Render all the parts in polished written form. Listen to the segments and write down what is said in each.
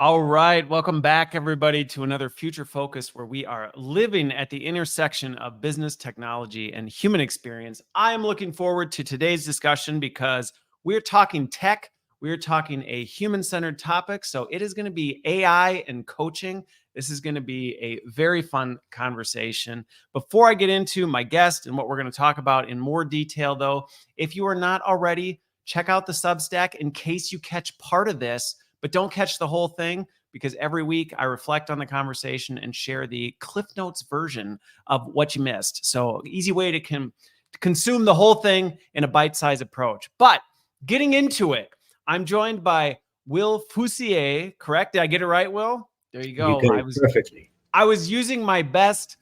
All right. Welcome back, everybody, to another Future Focus where we are living at the intersection of business, technology, and human experience. I am looking forward to today's discussion because we're talking tech. We're talking a human-centered topic. So it is going to be AI and coaching. This is going to be a very fun conversation. Before I get into my guest and what we're going to talk about in more detail, though, if you are not already, check out the Substack in case you catch part of this. But don't catch the whole thing because every week I reflect on the conversation and share the Cliff Notes version of what you missed. So easy way to consume the whole thing in a bite-sized approach. But getting into it, I'm joined by Will Foussier, correct? Did I get it right, Will? There you go. You got it perfectly. I was using my best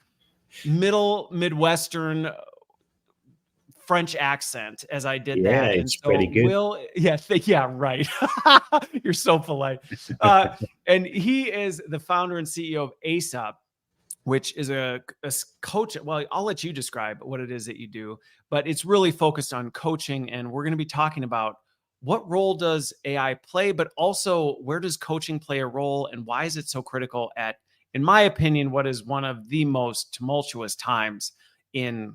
middle Midwestern French accent as I did that. Yeah, it's pretty good. Will, yeah, right. You're so polite. And he is the founder and CEO of AceUp, which is a coach. Well, I'll let you describe what it is that you do, but it's really focused on coaching. And we're going to be talking about what role does AI play, but also where does coaching play a role and why is it so critical at, in my opinion, what is one of the most tumultuous times in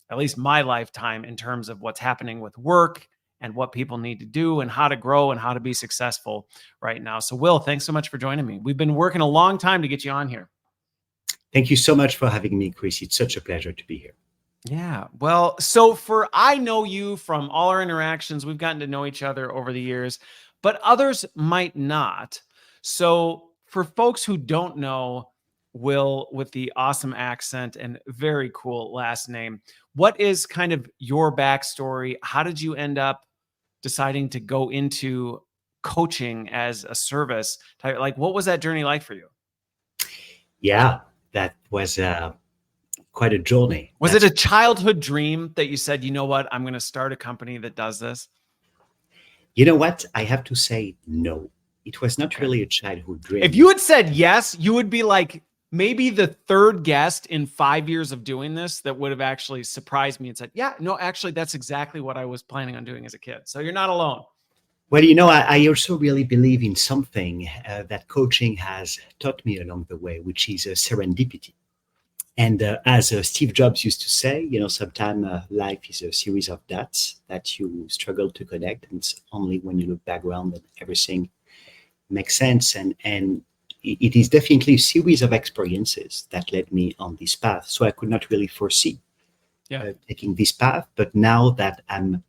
at least my lifetime in terms of what's happening with work and what people need to do and how to grow and how to be successful right now. So Will, thanks so much for joining me. We've been working a long time to get you on here. Thank you so much for having me, Chris. It's such a pleasure to be here. Yeah. Well, so I know you from all our interactions. We've gotten to know each other over the years, but others might not. So for folks who don't know Will with the awesome accent and very cool last name, what is kind of your backstory? How did you end up deciding to go into coaching as a service? Like, what was that journey like for you? Yeah, that was quite a journey. Was it a childhood dream that you said, you know what, I'm going to start a company that does this? You know what? I have to say no. It was not really a childhood dream. If you had said yes, you would be like maybe the third guest in 5 years of doing this that would have actually surprised me and said, yeah, no, actually, that's exactly what I was planning on doing as a kid. So you're not alone. Well, you know, I also really believe in something that coaching has taught me along the way, which is serendipity. And as Steve Jobs used to say, you know, sometimes life is a series of dots that you struggle to connect. And it's only when you look background that everything makes sense. And it is definitely a series of experiences that led me on this path. So I could not really foresee taking this path. But now that I'm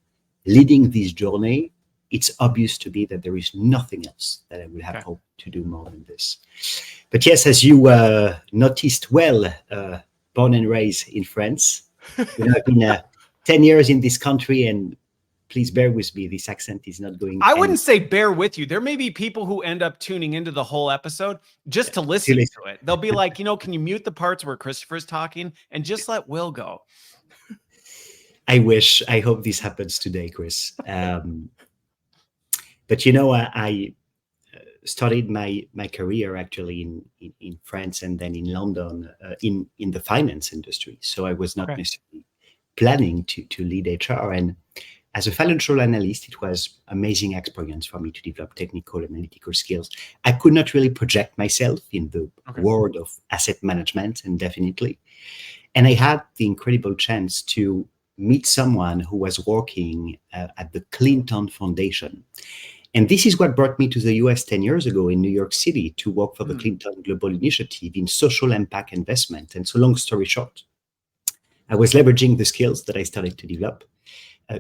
leading this journey, it's obvious to me that there is nothing else that I would have hoped to do more than this. But yes, as you noticed well, born and raised in France, you know, I've been 10 years in this country, and please bear with me. This accent is not going. I wouldn't say bear with you. There may be people who end up tuning into the whole episode just to listen to it. They'll be like, you know, can you mute the parts where Christopher's talking and just let Will go? I wish. I hope this happens today, Chris. But you know, I started my career actually in France and then in London in the finance industry. So I was not necessarily planning to lead HR. And as a financial analyst, it was amazing experience for me to develop technical analytical skills. I could not really project myself in the world of asset management, and definitely. And I had the incredible chance to meet someone who was working at the Clinton Foundation. And this is what brought me to the US 10 years ago in New York City to work for the Clinton Global Initiative in social impact investment. And so long story short, I was leveraging the skills that I started to develop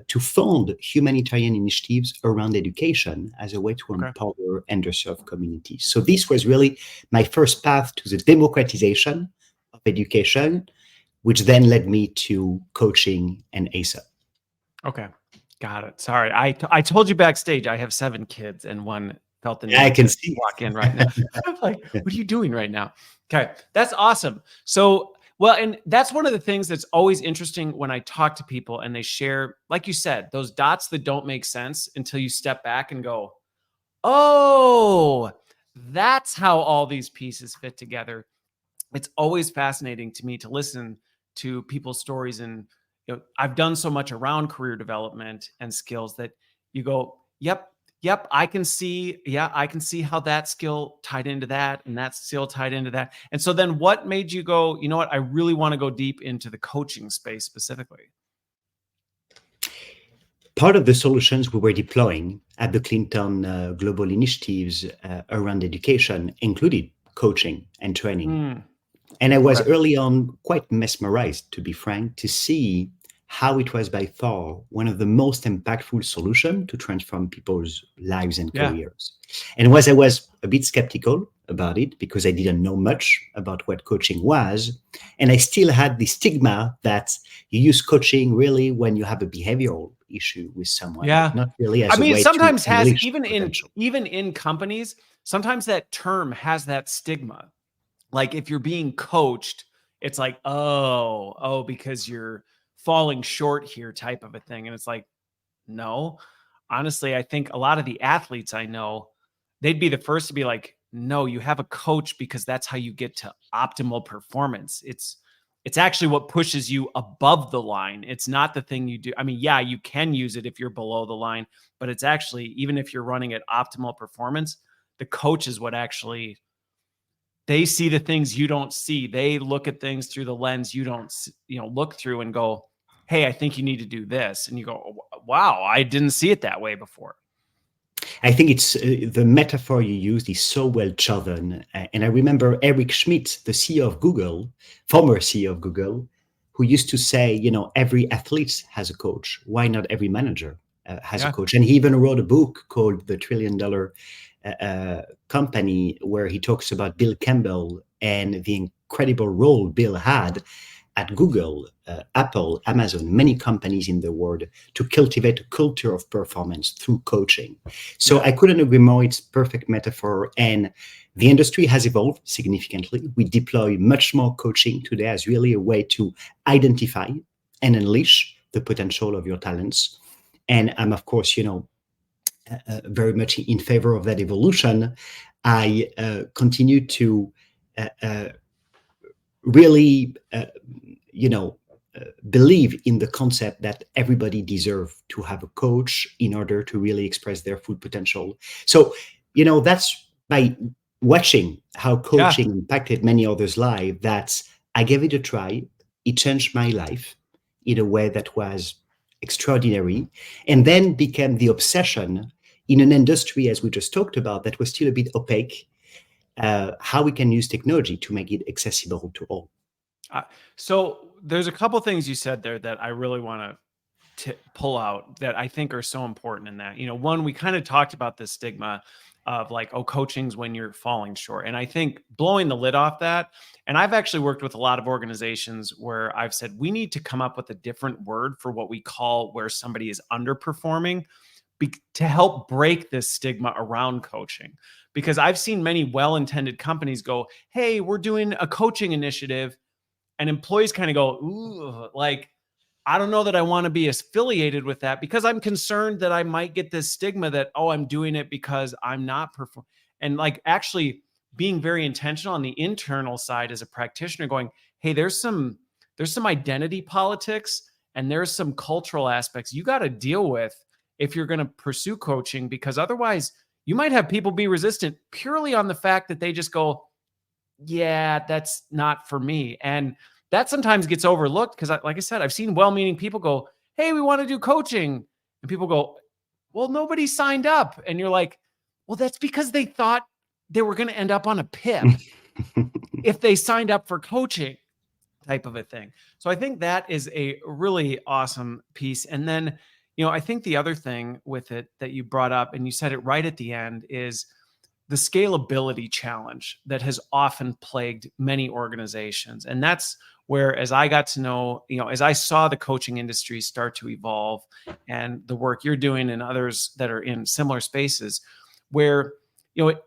to fund humanitarian initiatives around education as a way to empower underserved communities. So this was really my first path to the democratization of education, which then led me to coaching and AceUp. Okay. Got it. Sorry. I told you backstage I have 7 kids and one felt the need I can to see. walk in right now. I'm like, what are you doing right now? Okay. That's awesome. So, well, and that's one of the things that's always interesting when I talk to people and they share, like you said, those dots that don't make sense until you step back and go, oh, that's how all these pieces fit together. It's always fascinating to me to listen to people's stories. And you know, I've done so much around career development and skills that you go, yep, Yep, I can see. Yeah, I can see how that skill tied into that, and that skill tied into that. And so then, what made you go? You know what? I really want to go deep into the coaching space specifically. Part of the solutions we were deploying at the Clinton global initiatives around education included coaching and training. Mm, And I was okay. early on quite mesmerized, to be frank, to see how it was by far one of the most impactful solutions to transform people's lives and Yeah. careers. And was I was a bit skeptical about it because I didn't know much about what coaching was. And I still had the stigma that you use coaching really when you have a behavioral issue with someone, but Yeah. not really I as a mean, way to sometimes has unleash potential. even in companies, sometimes that term has that stigma. Like if you're being coached, it's like, oh, because you're falling short here type of a thing. And it's like, no. Honestly, I think a lot of the athletes I know, they'd be the first to be like, no, you have a coach because that's how you get to optimal performance. It's actually what pushes you above the line. It's not the thing you do. I mean, yeah, you can use it if you're below the line, but it's actually, even if you're running at optimal performance, the coach is what actually, they see the things you don't see. They look at things through the lens you don't, look through and go, hey, I think you need to do this. And you go, wow, I didn't see it that way before. I think it's the metaphor you used is so well chosen. And I remember Eric Schmidt, the CEO of Google, former CEO of Google, who used to say, every athlete has a coach. Why not every manager has a Yeah. coach? And he even wrote a book called The $1 Trillion Company, where he talks about Bill Campbell and the incredible role Bill had at Google, Apple, Amazon, many companies in the world to cultivate a culture of performance through coaching. So Yeah. I couldn't agree more. It's perfect metaphor. And the industry has evolved significantly. We deploy much more coaching today as really a way to identify and unleash the potential of your talents. And I'm, of course, very much in favor of that evolution. I continue to uh, uh, really, believe in the concept that everybody deserves to have a coach in order to really express their full potential. So, that's by watching how Yeah. coaching impacted many others' lives that I gave it a try. It changed my life in a way that was extraordinary and then became the obsession in an industry, as we just talked about, that was still a bit opaque, how we can use technology to make it accessible to all. So there's a couple things you said there that I really want to pull out that I think are so important in that. One, we kind of talked about the stigma of like, oh, coaching's when you're falling short. And I think blowing the lid off that, and I've actually worked with a lot of organizations where I've said we need to come up with a different word for what we call where somebody is underperforming to help break this stigma around coaching. Because I've seen many well-intended companies go, hey, we're doing a coaching initiative, and employees kind of go, ooh, like, I don't know that I want to be affiliated with that because I'm concerned that I might get this stigma that, oh, I'm doing it because I'm not performing. And like actually being very intentional on the internal side as a practitioner going, hey, there's some identity politics and there's some cultural aspects you got to deal with if you're going to pursue coaching, because otherwise you might have people be resistant purely on the fact that they just go, yeah, that's not for me. And that sometimes gets overlooked because, like I said, I've seen well meaning people go, hey, we want to do coaching. And people go, well, nobody signed up. And you're like, well, that's because they thought they were going to end up on a PIP if they signed up for coaching type of a thing. So I think that is a really awesome piece. And then, I think the other thing with it that you brought up, and you said it right at the end, is the scalability challenge that has often plagued many organizations. And that's where, as I got to know, as I saw the coaching industry start to evolve and the work you're doing and others that are in similar spaces, where,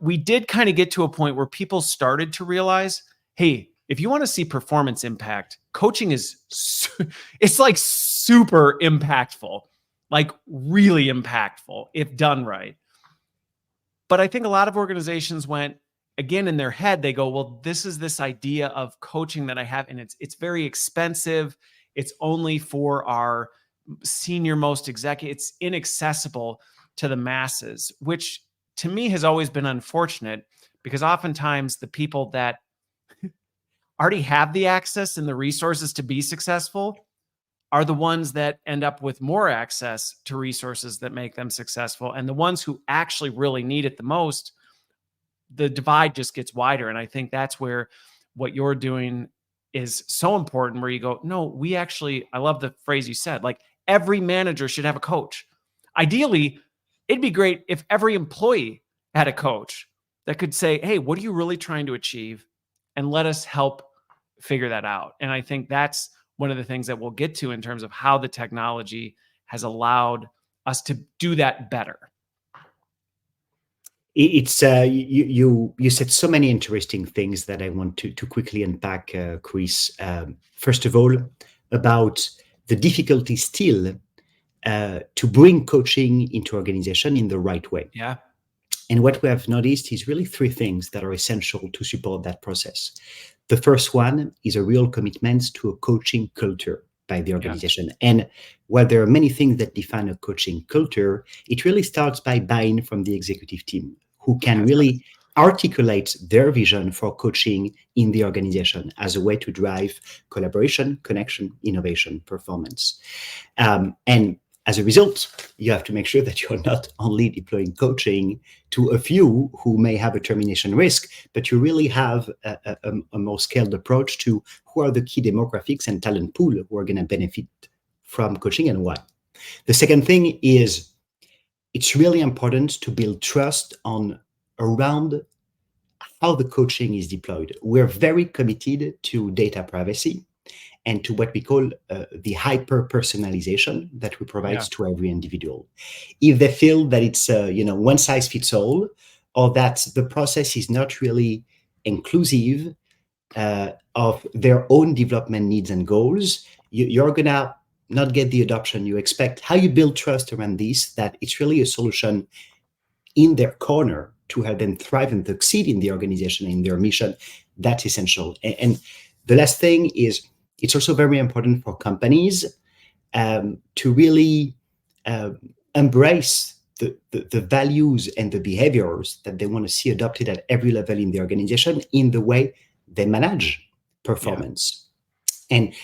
we did kind of get to a point where people started to realize, hey, if you want to see performance impact, coaching it's like super impactful, like really impactful if done right. But I think a lot of organizations went, again, in their head, they go, well, this is this idea of coaching that I have, and it's very expensive. It's only for our senior most executive. It's inaccessible to the masses, which to me has always been unfortunate, because oftentimes the people that already have the access and the resources to be successful are the ones that end up with more access to resources that make them successful. And the ones who actually really need it the most, the divide just gets wider. And I think that's where what you're doing is so important, where you go, no, we actually, I love the phrase you said, like every manager should have a coach. Ideally, it'd be great if every employee had a coach that could say, hey, what are you really trying to achieve? And let us help figure that out. And I think that's one of the things that we'll get to in terms of how the technology has allowed us to do that better. It's you said so many interesting things that I want to quickly unpack, Chris. First of all, about the difficulty still to bring coaching into organization in the right way. Yeah. And what we have noticed is really three things that are essential to support that process. The first one is a real commitment to a coaching culture by the organization. Yes. And while there are many things that define a coaching culture, it really starts by buy-in from the executive team, who can really articulate their vision for coaching in the organization as a way to drive collaboration, connection, innovation, performance. And as a result, you have to make sure that you're not only deploying coaching to a few who may have a termination risk, but you really have a more scaled approach to who are the key demographics and talent pool who are going to benefit from coaching and why. The second thing is it's really important to build trust around how the coaching is deployed. We're very committed to data privacy and to what we call the hyper-personalization that we provide to every individual. If they feel that it's one size fits all, or that the process is not really inclusive of their own development needs and goals, you're gonna not get the adoption you expect. How you build trust around this, that it's really a solution in their corner to help them thrive and succeed in the organization, in their mission, that's essential. And the last thing is, it's also very important for companies to really embrace the values and the behaviors that they want to see adopted at every level in the organization in the way they manage performance. Yeah. And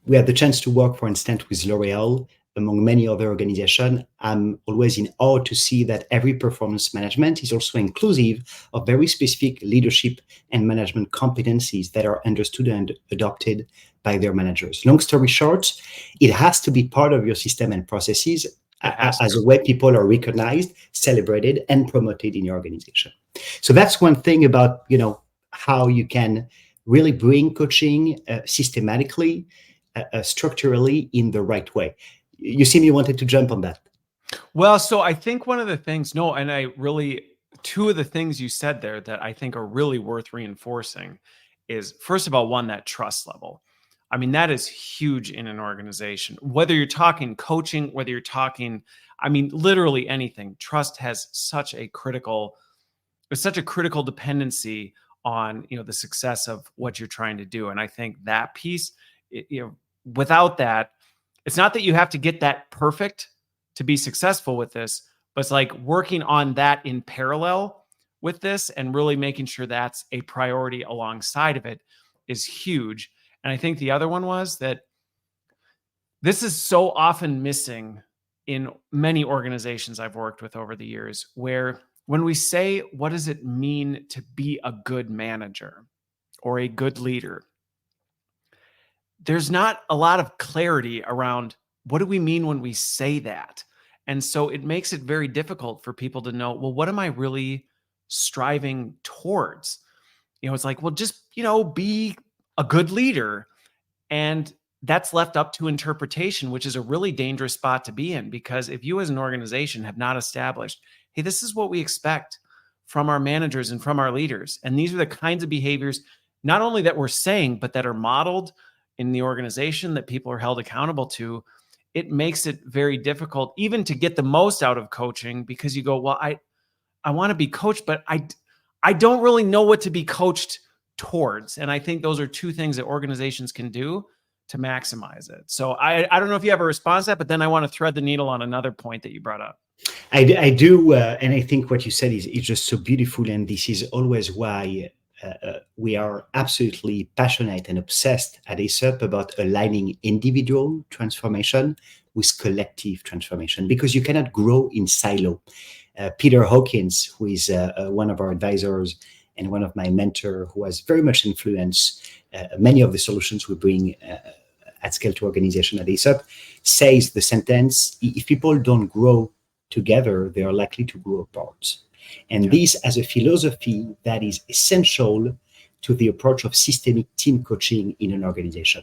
we had the chance to work, for instance, with L'Oréal, among many other organizations. I'm always in awe to see that every performance management is also inclusive of very specific leadership and management competencies that are understood and adopted by their managers. Long story short, it has to be part of your system and processes as a way people are recognized, celebrated, and promoted in your organization. So that's one thing about, how you can really bring coaching systematically, structurally in the right way. You seem you wanted to jump on that. Well, so I think one of the things, two of the things you said there that I think are really worth reinforcing is, first of all, one, that trust level. I mean, that is huge in an organization. Whether you're talking coaching, whether you're talking, literally anything, trust has such a critical dependency on, the success of what you're trying to do. And I think that piece, without that, it's not that you have to get that perfect to be successful with this, but it's like working on that in parallel with this and really making sure that's a priority alongside of it is huge. And I think the other one was that this is so often missing in many organizations I've worked with over the years, where when we say, what does it mean to be a good manager or a good leader? There's not a lot of clarity around what do we mean when we say that? And so it makes it very difficult for people to know, well, what am I really striving towards? It's like, well, just, be a good leader. And that's left up to interpretation, which is a really dangerous spot to be in, because if you as an organization have not established, hey, this is what we expect from our managers and from our leaders, and these are the kinds of behaviors, not only that we're saying, but that are modeled in the organization that people are held accountable to, it makes it very difficult even to get the most out of coaching, because you go, well, I want to be coached, but I don't really know what to be coached towards. And I think those are two things that organizations can do to maximize it. So I don't know if you have a response to that, but then I want to thread the needle on another point that you brought up. I do, and I think what you said is just so beautiful, and this is always why we are absolutely passionate and obsessed at AceUp about aligning individual transformation with collective transformation, because you cannot grow in silo. Peter Hawkins, who is one of our advisors and one of my mentor, who has very much influenced many of the solutions we bring at scale to organization at AceUp, says the sentence: if people don't grow together, they are likely to grow apart. And this as a philosophy that is essential to the approach of systemic team coaching in an organization.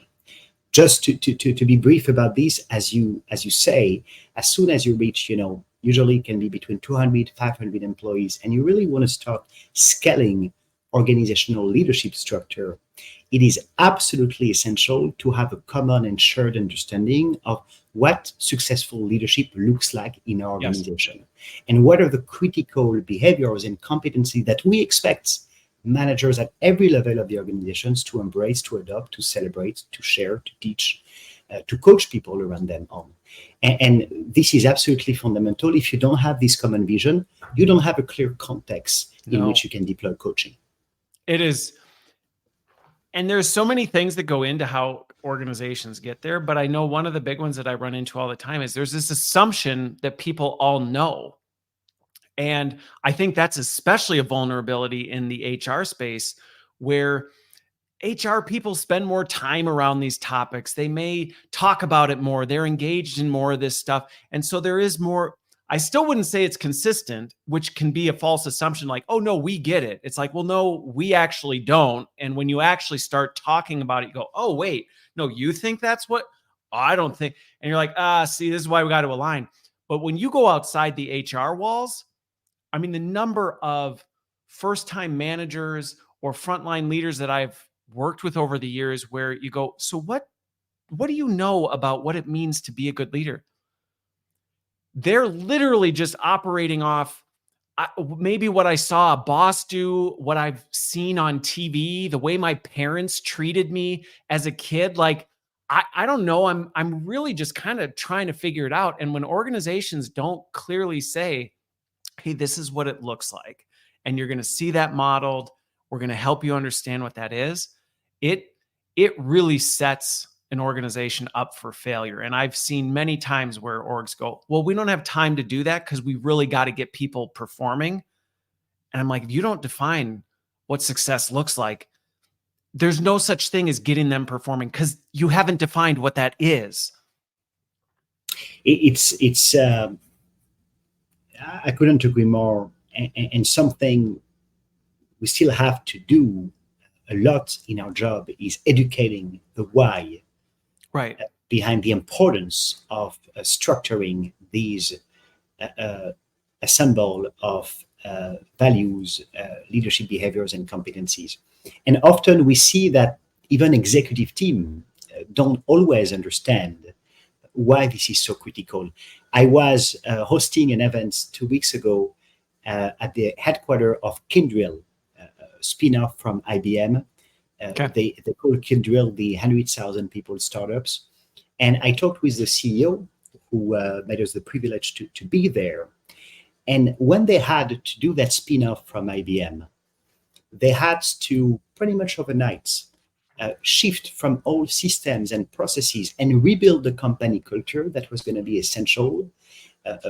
Just to be brief about this, as you say, as soon as you reach, usually it can be between 200, 500 employees, and you really want to start scaling organizational leadership structure, it is absolutely essential to have a common and shared understanding of what successful leadership looks like in our organization, and what are the critical behaviors and competencies that we expect managers at every level of the organizations to embrace, to adopt, to celebrate, to share, to teach, to coach people around them on. And this is absolutely fundamental. If you don't have this common vision, you don't have a clear context in which you can deploy coaching. It is. And there's so many things that go into how organizations get there. But I know one of the big ones that I run into all the time is there's this assumption that people all know. And I think that's especially a vulnerability in the HR space, where HR people spend more time around these topics. They may talk about it more. They're engaged in more of this stuff. And so there is more. I still wouldn't say it's consistent, which can be a false assumption like, oh, no, we get it. It's like, well, no, we actually don't. And when you actually start talking about it, you go, oh, wait, no, you think that's what? Oh, I don't think. And you're like, see, this is why we got to align. But when you go outside the HR walls, I mean, the number of first-time managers or frontline leaders that I've worked with over the years where you go, so what do you know about what it means to be a good leader? They're literally just operating off maybe what I saw a boss do, what I've seen on TV, the way my parents treated me as a kid. Like, I don't know. I'm really just kind of trying to figure it out. And when organizations don't clearly say, hey, this is what it looks like, and you're going to see that modeled, we're going to help you understand what that is, it really sets an organization up for failure. And I've seen many times where orgs go, well, we don't have time to do that because we really got to get people performing. And I'm like, if you don't define what success looks like, there's no such thing as getting them performing because you haven't defined what that is. It's I couldn't agree more. And something we still have to do a lot in our job is educating the why behind the importance of structuring these assemble of values, leadership behaviors, and competencies. And often we see that even executive team don't always understand why this is so critical. I was hosting an event 2 weeks ago at the headquarters of Kyndryl, spin-off from IBM. They call Kyndryl the 100,000 people startups. And I talked with the CEO, who made us the privilege to be there. And when they had to do that spin-off from IBM, they had to pretty much overnight shift from old systems and processes and rebuild the company culture that was going to be essential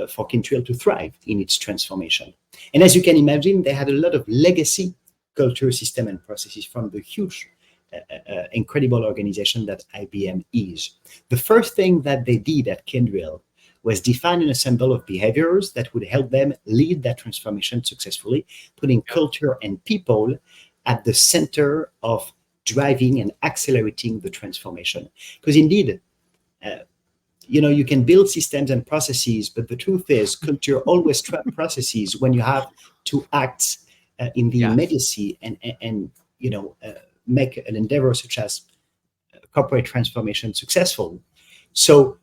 for Kyndryl to thrive in its transformation. And as you can imagine, they had a lot of legacy culture, system, and processes from the huge, incredible organization that IBM is. The first thing that they did at Kyndryl was define an assemble of behaviors that would help them lead that transformation successfully, putting culture and people at the center of driving and accelerating the transformation. Because indeed, you can build systems and processes, but the truth is culture always traps processes when you have to act in the immediacy and make an endeavor such as corporate transformation successful. So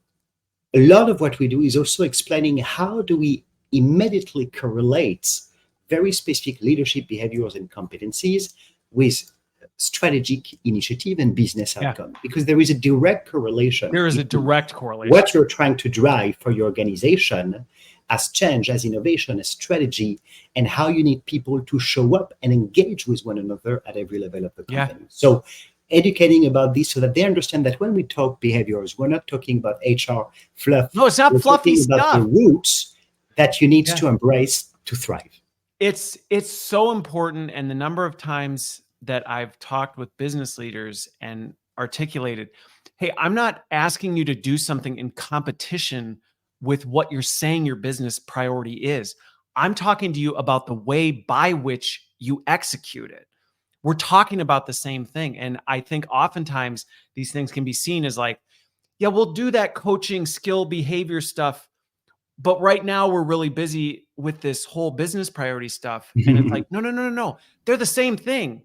a lot of what we do is also explaining how do we immediately correlate very specific leadership behaviors and competencies with strategic initiative and business outcome, because there is a direct correlation. There is a direct correlation. What you're trying to drive for your organization as change, as innovation, as strategy, and how you need people to show up and engage with one another at every level of the company. So educating about this so that they understand that when we talk behaviors, we're not talking about HR fluff. No, it's not fluffy stuff. About the roots that you need to embrace to thrive. It's so important. And the number of times that I've talked with business leaders and articulated, hey, I'm not asking you to do something in competition with what you're saying your business priority is. I'm talking to you about the way by which you execute it. We're talking about the same thing. And I think oftentimes these things can be seen as like, yeah, we'll do that coaching, skill, behavior stuff, but right now we're really busy with this whole business priority stuff. And it's like, no. They're the same thing.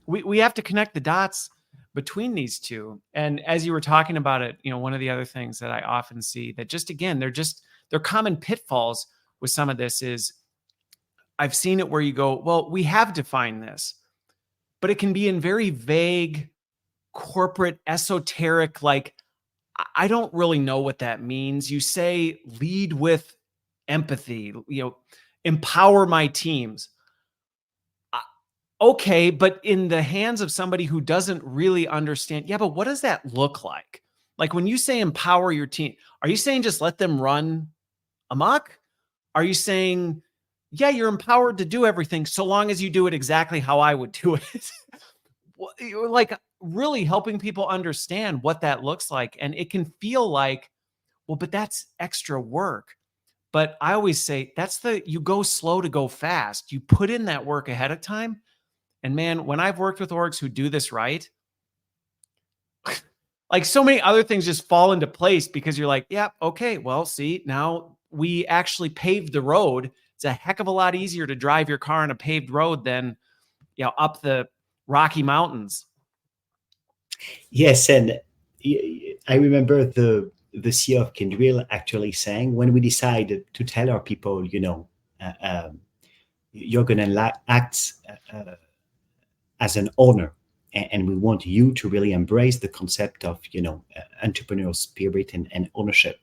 We have to connect the dots between these two. And as you were talking about it, one of the other things that I often see that just, again, they're common pitfalls with some of this is I've seen it where you go, well, we have defined this, but it can be in very vague, corporate, esoteric, like, I don't really know what that means. You say lead with empathy, empower my teams. Okay, but in the hands of somebody who doesn't really understand, yeah, but what does that look like? Like when you say empower your team, are you saying just let them run amok? Are you saying, yeah, you're empowered to do everything so long as you do it exactly how I would do it? Like really helping people understand what that looks like. And it can feel like, well, but that's extra work. But I always say you go slow to go fast. You put in that work ahead of time. And man, when I've worked with orgs who do this right, like so many other things just fall into place because you're like, yeah, okay, well, see, now we actually paved the road. It's a heck of a lot easier to drive your car on a paved road than, up the Rocky Mountains. Yes, and I remember the CEO of Kindrill actually saying, when we decided to tell our people, you're going to act as an owner, and we want you to really embrace the concept of entrepreneurial spirit and ownership.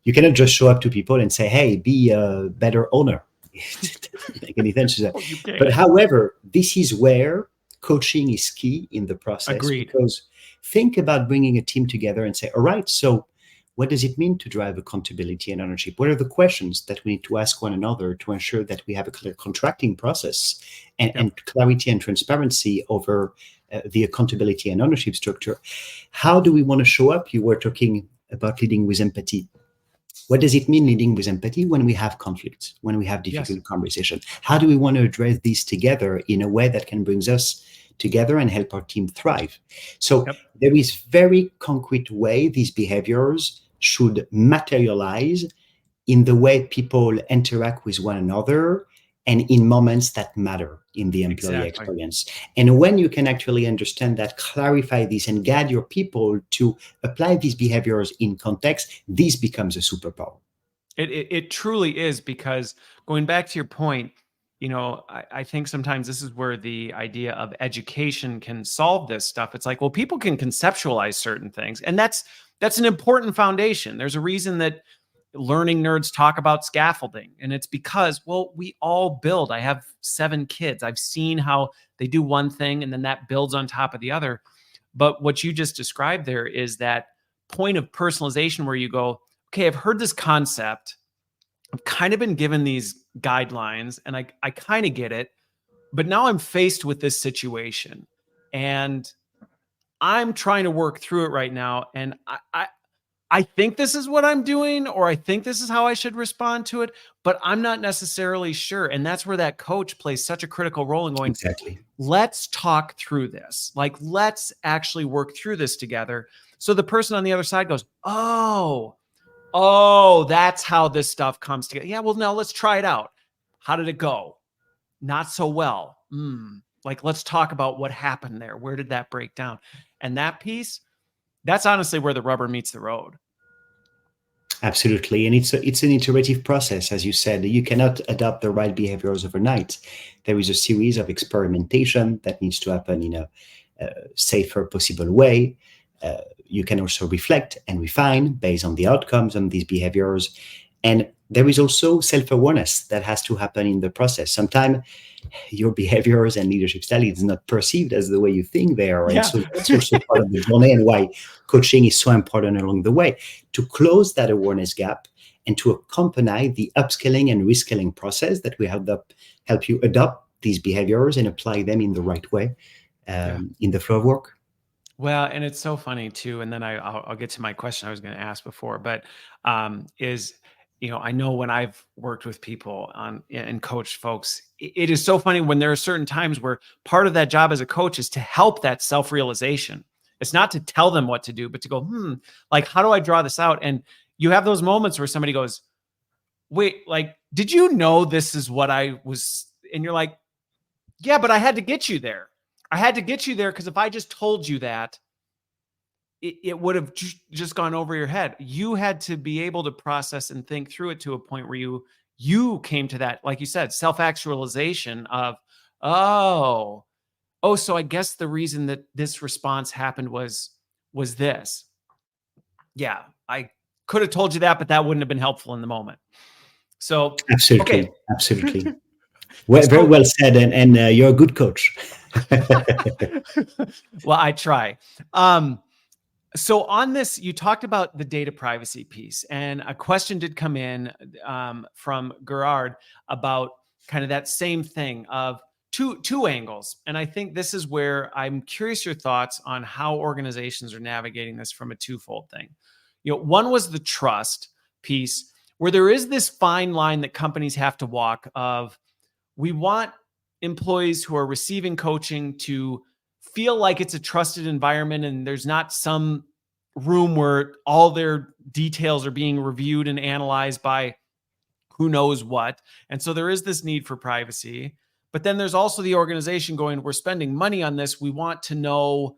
You cannot just show up to people and say, hey, be a better owner. It doesn't make any sense. But however, this is where coaching is key in the process. Agreed. Because think about bringing a team together and say, all right, so what does it mean to drive accountability and ownership? What are the questions that we need to ask one another to ensure that we have a clear contracting process and clarity and transparency over the accountability and ownership structure? How do we want to show up? You were talking about leading with empathy. What does it mean leading with empathy when we have conflicts, when we have difficult conversations? How do we want to address these together in a way that can bring us together and help our team thrive? So there is very concrete way these behaviors should materialize in the way people interact with one another and in moments that matter in the employee experience. And when you can actually understand that, clarify this, and guide your people to apply these behaviors in context, this becomes a superpower. It truly is, because going back to your point, I think sometimes this is where the idea of education can solve this stuff. It's like, well, people can conceptualize certain things, and that's an important foundation. There's a reason that learning nerds talk about scaffolding, and it's because, well, we all build. I have 7 kids. I've seen how they do one thing and then that builds on top of the other. But what you just described there is that point of personalization where you go, okay, I've heard this concept. I've kind of been given these guidelines and I kind of get it, but now I'm faced with this situation and I'm trying to work through it right now. And I think this is what I'm doing, or I think this is how I should respond to it, but I'm not necessarily sure. And that's where that coach plays such a critical role in going, let's talk through this. Like, let's actually work through this together. So the person on the other side goes, oh, that's how this stuff comes together. Yeah, well, now let's try it out. How did it go? Not so well. Like, let's talk about what happened there. Where did that break down? And that piece, that's honestly where the rubber meets the road. Absolutely. And it's an iterative process, as you said. You cannot adopt the right behaviors overnight. There is a series of experimentation that needs to happen in a safer possible way. You can also reflect and refine based on the outcomes of these behaviors. And there is also self-awareness that has to happen in the process. Sometimes your behaviors and leadership style is not perceived as the way you think they are. And Yeah. so that's also part of the journey and why coaching is so important along the way, to close that awareness gap and to accompany the upskilling and reskilling process that we help you adopt these behaviors and apply them in the right way in the flow of work. Well, and it's so funny too. And then I'll get to my question I was going to ask before, but is, I know when I've worked with people and coached folks, it is so funny when there are certain times where part of that job as a coach is to help that self-realization. It's not to tell them what to do, but to go, like, how do I draw this out? And you have those moments where somebody goes, wait, like, did you know this is what I was? And you're like, yeah, but I had to get you there. I had to get you there because if I just told you that, it would have just gone over your head. You had to be able to process and think through it to a point where you came to that, like you said, self-actualization of, oh, so I guess the reason that this response happened was this. Yeah, I could have told you that, but that wouldn't have been helpful in the moment. So, Absolutely. okay. Absolutely. Well, very well said. And you're a good coach. Well, I try. So on this, you talked about the data privacy piece, and a question did come in from Gerard about kind of that same thing of two angles. And I think this is where I'm curious your thoughts on how organizations are navigating this from a twofold thing. One was the trust piece, where there is this fine line that companies have to walk of, we want employees who are receiving coaching to feel like it's a trusted environment and there's not some room where all their details are being reviewed and analyzed by who knows what. And so there is this need for privacy. But then there's also the organization going, we're spending money on this. We want to know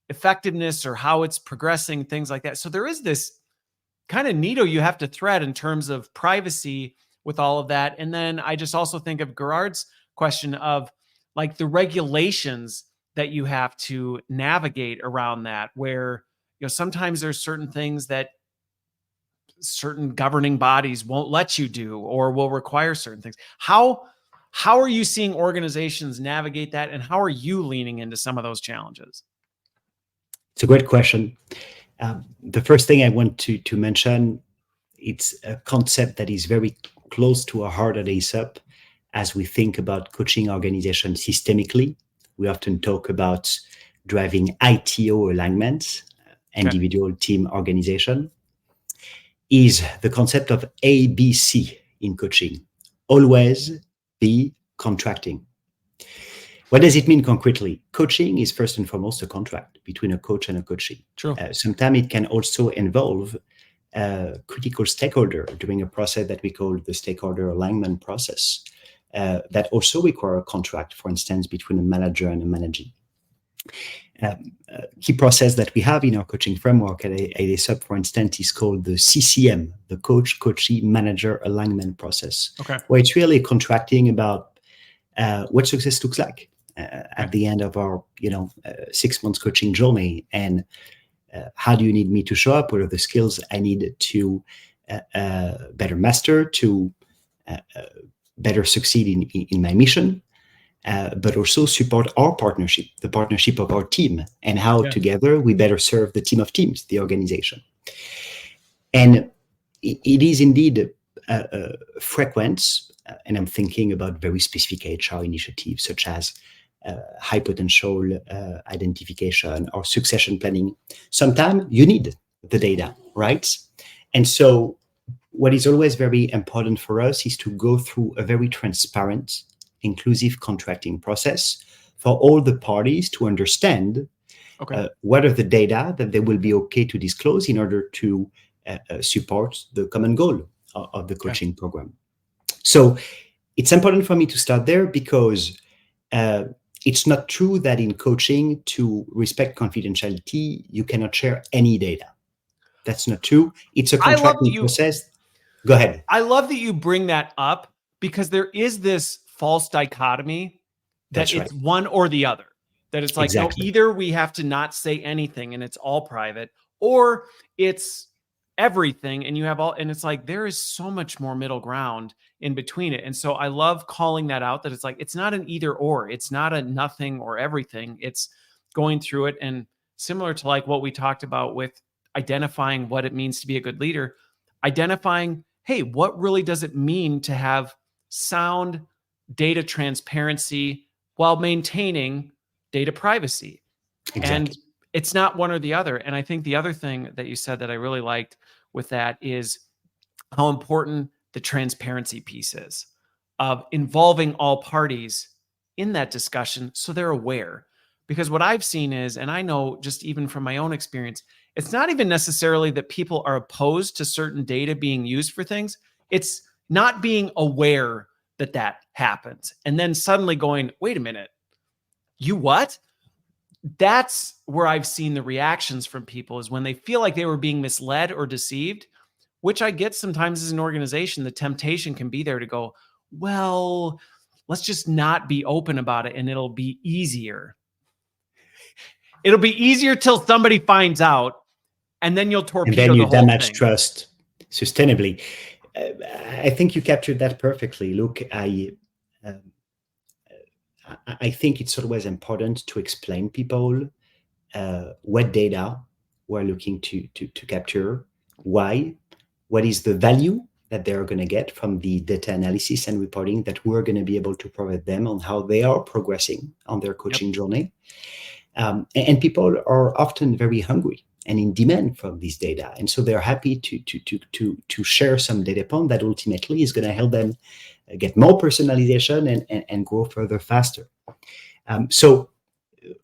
effectiveness or how it's progressing, things like that. So there is this kind of needle you have to thread in terms of privacy with all of that. And then I just also think of Gerard's question of like the regulations that you have to navigate around that, where, sometimes there's certain things that certain governing bodies won't let you do or will require certain things. How are you seeing organizations navigate that? And how are you leaning into some of those challenges? It's a great question. The first thing I want to mention, it's a concept that is very close to our heart at AceUp. As we think about coaching organizations systemically, we often talk about driving ITO alignment, individual team organization, is the concept of ABC in coaching. Always be contracting. What does it mean concretely? Coaching is first and foremost a contract between a coach and a coachee. True. Sometimes it can also involve a critical stakeholder during a process that we call the stakeholder alignment process that also require a contract, for instance, between a manager and a managee. Key process that we have in our coaching framework at AceUp, for instance, is called the CCM, the Coach-Coachee Manager Alignment Process, where it's really contracting about what success looks like at the end of our 6 months coaching journey, and how do you need me to show up? What are the skills I need to better master to better succeed in my mission? But also support our partnership, the partnership of our team, and how together we better serve the team of teams, the organization. And it is indeed frequent, and I'm thinking about very specific HR initiatives such as high potential identification or succession planning. Sometimes you need the data, right? And so what is always very important for us is to go through a very transparent, inclusive contracting process for all the parties to understand what are the data that they will be okay to disclose in order to support the common goal of the coaching program. So it's important for me to start there because it's not true that in coaching, to respect confidentiality, you cannot share any data. That's not true. It's a I love that contracting process. Go ahead. I love that you bring that up, because there is this false dichotomy that That's right. it's one or the other. That it's like, no, Exactly. either we have to not say anything and it's all private, or it's everything and you have all, and it's like there is so much more middle ground in between it. And so I love calling that out, that it's like it's not an either or, it's not a nothing or everything. It's going through it. And similar to like what we talked about with identifying what it means to be a good leader, identifying, hey, what really does it mean to have sound data transparency while maintaining data privacy? And Exactly. it's not one or the other. And I think the other thing that you said that I really liked with that is how important the transparency piece is, of involving all parties in that discussion so they're aware. Because what I've seen is, and I know just even from my own experience, it's not even necessarily that people are opposed to certain data being used for things. It's not being aware that that happens. And then suddenly going, wait a minute, you what? That's where I've seen the reactions from people, is when they feel like they were being misled or deceived, which I get sometimes as an organization. The temptation can be there to go, well, let's just not be open about it and it'll be easier. It'll be easier till somebody finds out, and then you'll And then torpedo you the whole damage thing. trust sustainably. I think you captured that perfectly. Look, um, I think it's always important to explain people what data we're looking to capture, why, what is the value that they're going to get from the data analysis and reporting that we're going to be able to provide them on how they are progressing on their coaching journey. And people are often very hungry and in demand from this data. And so they're happy to share some data point that ultimately is going to help them get more personalization and grow further faster. So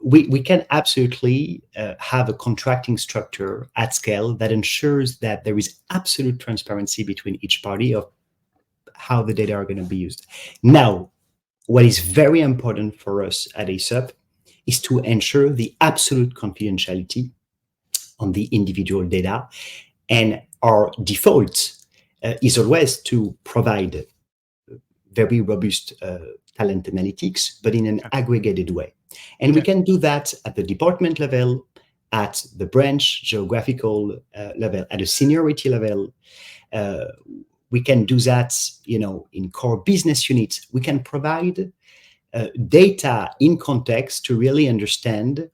we can absolutely have a contracting structure at scale that ensures that there is absolute transparency between each party of how the data are going to be used. Now, what is very important for us at AceUp is to ensure the absolute confidentiality on the individual data. And our default is always to provide very robust talent analytics, but in an aggregated way. And we can do that at the department level, at the branch geographical level, at a seniority level. We can do that, in core business units. We can provide data in context to really understand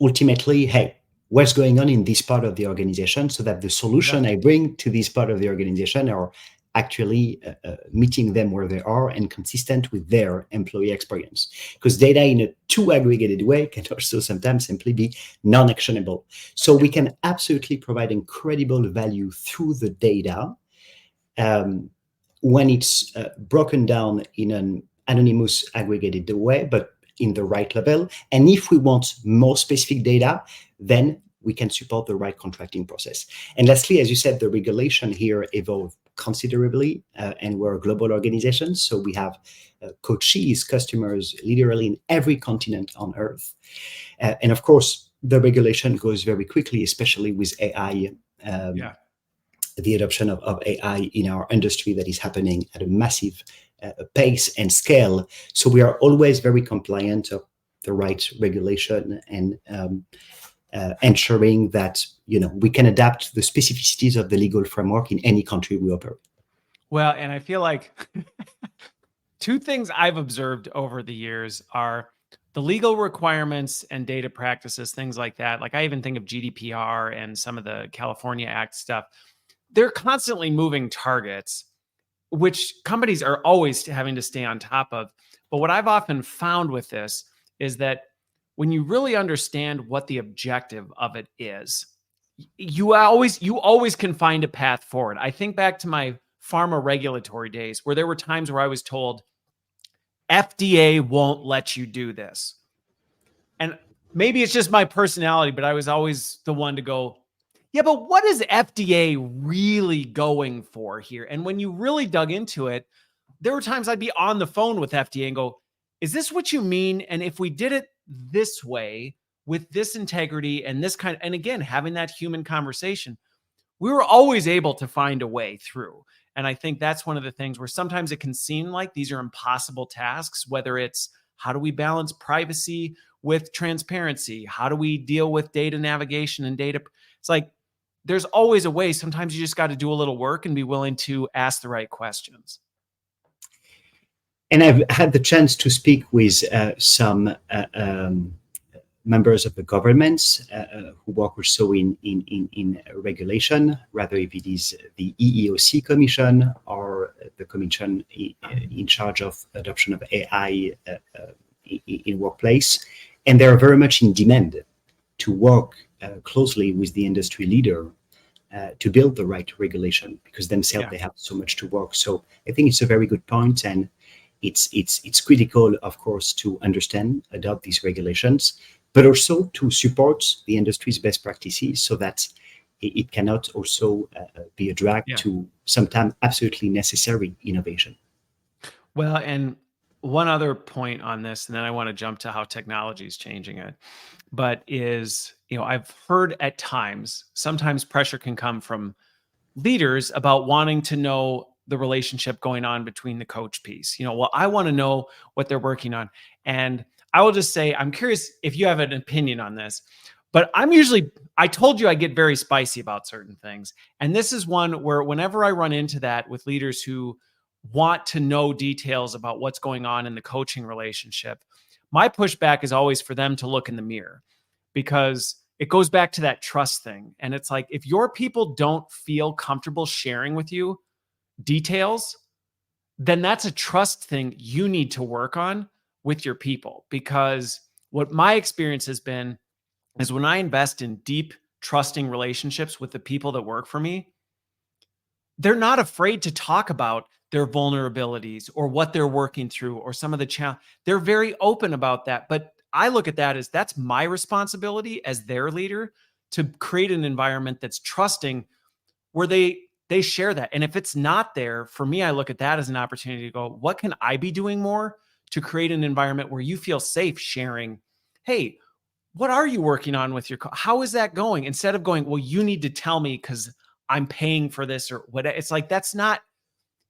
ultimately, hey, what's going on in this part of the organization, so that the solution I bring to this part of the organization are actually meeting them where they are and consistent with their employee experience. Because data in a too aggregated way can also sometimes simply be non-actionable. So we can absolutely provide incredible value through the data when it's broken down in an anonymous aggregated way, but in the right level. And if we want more specific data, then we can support the right contracting process. And lastly, as you said, the regulation here evolved considerably, and we're a global organization. So we have coaches, customers, literally in every continent on Earth. And of course, the regulation goes very quickly, especially with AI. The adoption of AI in our industry that is happening at a massive pace and scale. So we are always very compliant of the right regulation and ensuring that we can adapt the specificities of the legal framework in any country we operate. Well, and I feel like two things I've observed over the years are the legal requirements and data practices, things like that. Like I even think of GDPR and some of the California Act stuff. They're constantly moving targets, which companies are always having to stay on top of. But what I've often found with this is that when you really understand what the objective of it is, you always can find a path forward. I think back to my pharma regulatory days where there were times where I was told FDA won't let you do this. And maybe it's just my personality, but I was always the one to go, yeah, but what is FDA really going for here? And when you really dug into it, there were times I'd be on the phone with FDA and go, is this what you mean? And if we did it this way, with this integrity and this kind, and again, having that human conversation, we were always able to find a way through. And I think that's one of the things where sometimes it can seem like these are impossible tasks, whether it's how do we balance privacy with transparency? How do we deal with data navigation and data? It's like, there's always a way. Sometimes you just got to do a little work and be willing to ask the right questions. And I've had the chance to speak with some members of the governments who work also in regulation, rather if it is the EEOC Commission or the commission in charge of adoption of AI in workplace. And they're very much in demand to work closely with the industry leader to build the right regulation, because themselves they have so much to work. So I think it's a very good point, and it's critical, of course, to understand, adopt these regulations, but also to support the industry's best practices so that it cannot also be a drag to sometimes absolutely necessary innovation. Well, and one other point on this, and then I want to jump to how technology is changing it, but is, I've heard at times, sometimes pressure can come from leaders about wanting to know the relationship going on between the coach piece. Well, I want to know what they're working on. And I will just say, I'm curious if you have an opinion on this, but I told you I get very spicy about certain things. And this is one where whenever I run into that with leaders who want to know details about what's going on in the coaching relationship, my pushback is always for them to look in the mirror, because it goes back to that trust thing. And it's like, if your people don't feel comfortable sharing with you details, then that's a trust thing you need to work on with your people. Because what my experience has been is when I invest in deep, trusting relationships with the people that work for me, they're not afraid to talk about their vulnerabilities or what they're working through or some of the challenge. They're very open about that. But I look at that as that's my responsibility as their leader to create an environment that's trusting, where they share that. And if it's not there, for me, I look at that as an opportunity to go, what can I be doing more to create an environment where you feel safe sharing, hey, what are you working on with how is that going? Instead of going, well, you need to tell me because I'm paying for this or what. It's like, that's not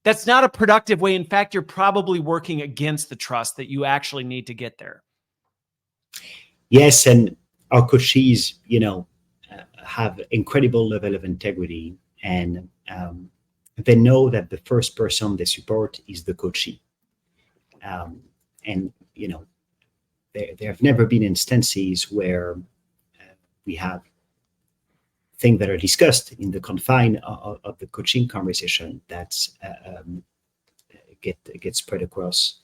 a productive way. In fact, you're probably working against the trust that you actually need to get there. Yes, and our coaches, have incredible level of integrity, and they know that the first person they support is the coachee. And there have never been instances where we have things that are discussed in the confine of the coaching conversation that get spread across.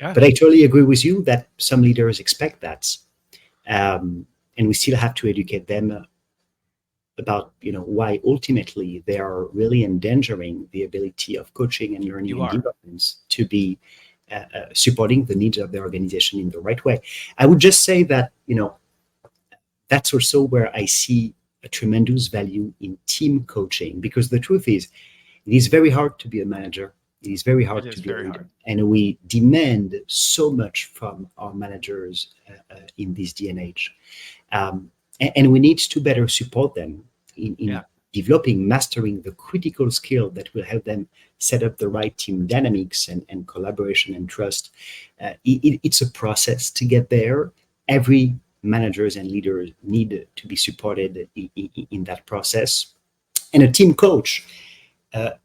But I totally agree with you that some leaders expect that, and we still have to educate them about why ultimately they are really endangering the ability of coaching and learning and development to be supporting the needs of the organization in the right way. I would just say that that's also where I see a tremendous value in team coaching, because the truth is, it is very hard to be a manager. It is very hard to be a leader, and we demand so much from our managers in this day and age. And we need to better support them in developing, mastering the critical skill that will help them set up the right team dynamics and collaboration and trust. It's a process to get there. Every managers and leaders need to be supported in that process. And a team coach,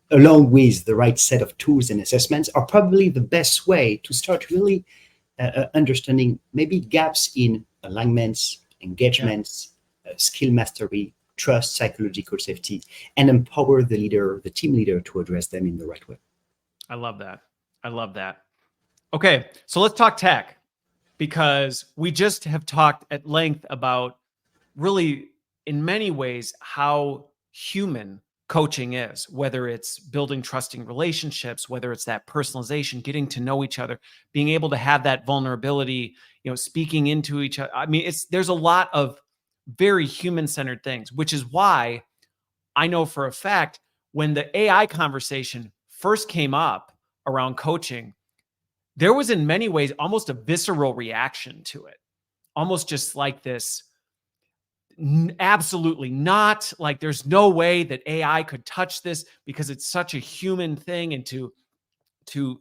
along with the right set of tools and assessments, are probably the best way to start really understanding maybe gaps in alignments, engagements, skill mastery, trust, psychological safety, and empower the leader, the team leader, to address them in the right way. I love that. Okay, so let's talk tech, because we just have talked at length about really, in many ways, how human coaching is, whether it's building trusting relationships, whether it's that personalization, getting to know each other, being able to have that vulnerability, speaking into each other. I mean, there's a lot of very human-centered things, which is why I know for a fact when the AI conversation first came up around coaching, there was in many ways almost a visceral reaction to it. almost just like this, absolutely not, like there's no way that AI could touch this because it's such a human thing, and to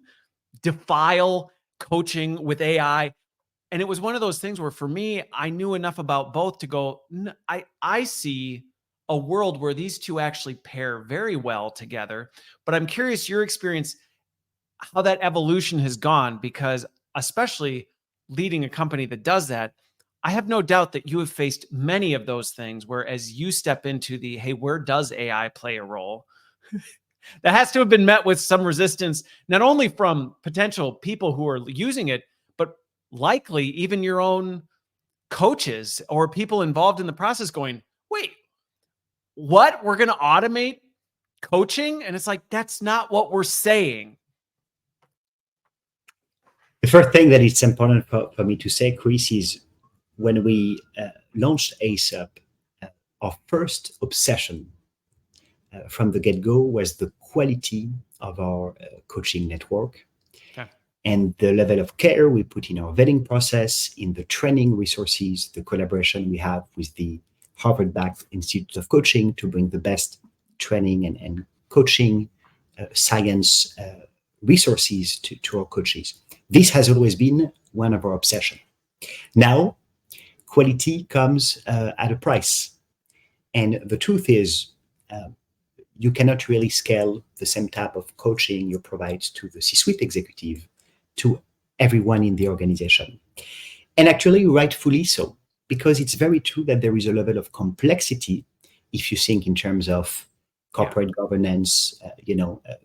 defile coaching with AI. And it was one of those things where for me, I knew enough about both to go, I see a world where these two actually pair very well together. But I'm curious your experience, how that evolution has gone, because especially leading a company that does that, I have no doubt that you have faced many of those things where as you step into the, hey, where does AI play a role? That has to have been met with some resistance, not only from potential people who are using it, but likely even your own coaches or people involved in the process going, wait, what? We're going to automate coaching? And it's like, that's not what we're saying. The first thing that it's important for me to say, Chris, is when we launched AceUp, our first obsession from the get-go was the quality of our coaching network. Okay. And the level of care we put in our vetting process, in the training resources, the collaboration we have with the Harvard-backed Institute of Coaching to bring the best training and coaching science resources to our coaches. This has always been one of our obsessions. Now, quality comes at a price. And the truth is, you cannot really scale the same type of coaching you provide to the C-suite executive to everyone in the organization. And actually, rightfully so, because it's very true that there is a level of complexity if you think in terms of corporate governance,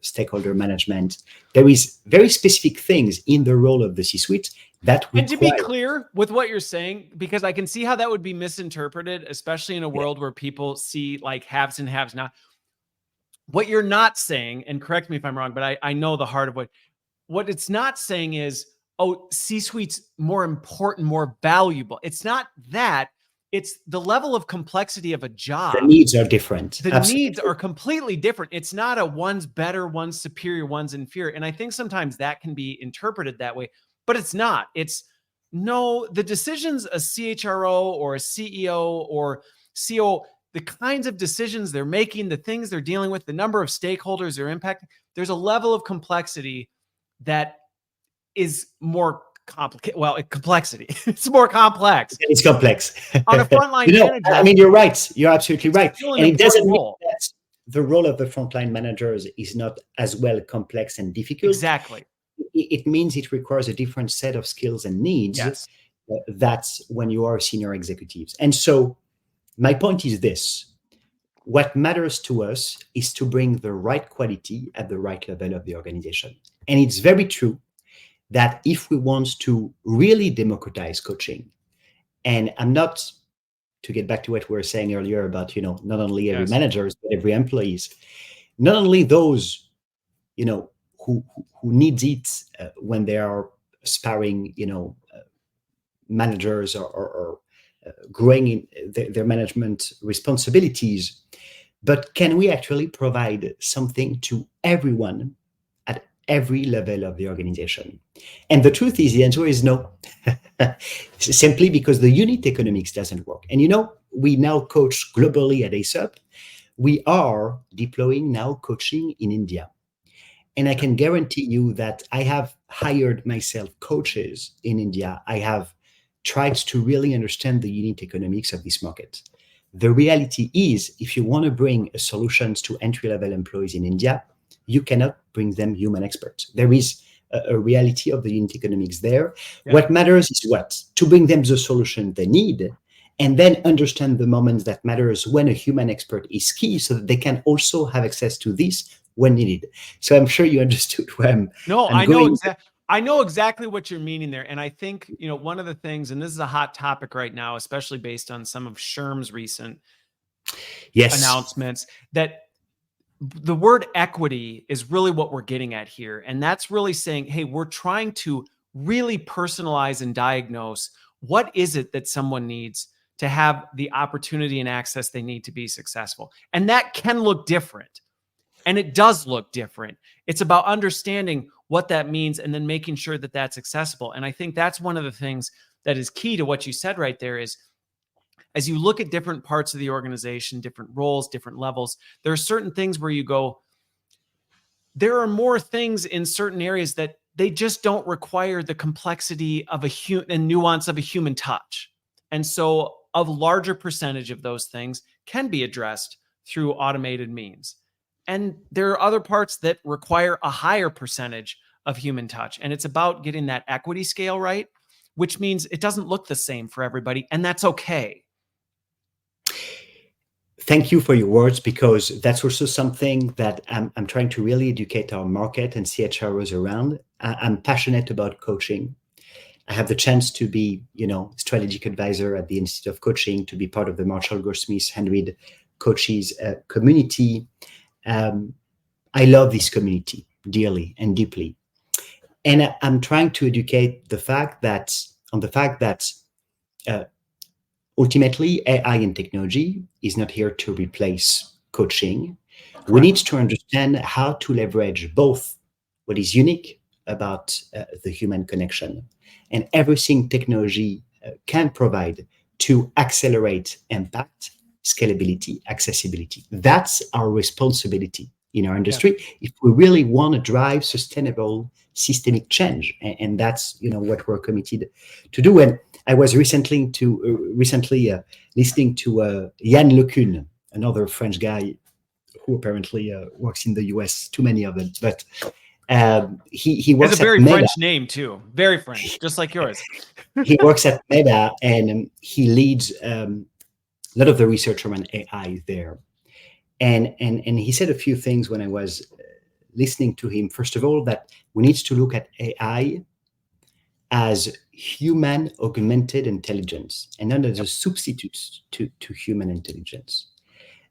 stakeholder management. There is very specific things in the role of the C-suite that require. And to be clear with what you're saying, because I can see how that would be misinterpreted, especially in a world where people see like haves and haves not. What you're not saying, and correct me if I'm wrong, but I know the heart of what it's not saying is, oh, C-suite's more important, more valuable. It's not that. It's the level of complexity of a job. The needs are different. The needs are completely different. It's not a one's better, one's superior, one's inferior. And I think sometimes that can be interpreted that way, but it's not. It's no, the decisions a CHRO or a CEO or CO, the kinds of decisions they're making, the things they're dealing with, the number of stakeholders they're impacting, there's a level of complexity that is more complicated. Well, complexity. It's more complex. It's complex. On a frontline manager. I mean, you're right. You're absolutely right. And it doesn't mean that the role of the frontline managers is not as well complex and difficult. Exactly. It means it requires a different set of skills and needs. Yes. That's when you are senior executives. And so my point is this. What matters to us is to bring the right quality at the right level of the organization. And it's very true that if we want to really democratize coaching, and I'm not, to get back to what we were saying earlier about, not only every managers, but every employees, not only those, who needs it when they are aspiring, managers or growing in their management responsibilities, but can we actually provide something to everyone at every level of the organization? And the truth is, the answer is no, simply because the unit economics doesn't work. And we now coach globally at AceUp. We are deploying now coaching in India. And I can guarantee you that I have hired myself coaches in India. I have tried to really understand the unit economics of this market. The reality is, if you want to bring solutions to entry-level employees in India, you cannot bring them human experts. There is a reality of the unit economics there. Yeah. What matters is to bring them the solution they need, and then understand the moments that matters when a human expert is key, so that they can also have access to this when needed. So I'm sure you understood where I'm going. I know exactly what you're meaning there. And I think, one of the things, and this is a hot topic right now, especially based on some of SHRM's recent announcements, that the word equity is really what we're getting at here. And that's really saying, hey, we're trying to really personalize and diagnose what is it that someone needs to have the opportunity and access they need to be successful. And that can look different. And it does look different. It's about understanding what that means and then making sure that that's accessible. And I think that's one of the things that is key to what you said right there is, as you look at different parts of the organization, different roles, different levels, there are certain things where you go, there are more things in certain areas that they just don't require the complexity of and nuance of a human touch. And so a larger percentage of those things can be addressed through automated means. And there are other parts that require a higher percentage of human touch. And it's about getting that equity scale right, which means it doesn't look the same for everybody. And that's okay. Thank you for your words, because that's also something that I'm trying to really educate our market and CHROs around. I'm passionate about coaching. I have the chance to be, strategic advisor at the Institute of Coaching, to be part of the Marshall Goldsmith 100 coaches community. I love this community dearly and deeply. And I'm trying to educate the fact that ultimately, AI and technology is not here to replace coaching. Correct. We need to understand how to leverage both what is unique about the human connection and everything technology can provide to accelerate impact, scalability, accessibility. That's our responsibility in our industry, if we really want to drive sustainable systemic change. And that's what we're committed to do. And I was recently listening to Yann LeCun, another French guy who apparently works in the US. Too many of them, but he works at a very Meta. French name too, very French, just like yours. He works at Meta, and he leads a lot of the research around AI there. And he said a few things when I was listening to him. First of all, that we need to look at AI as human augmented intelligence and not as a substitute to human intelligence.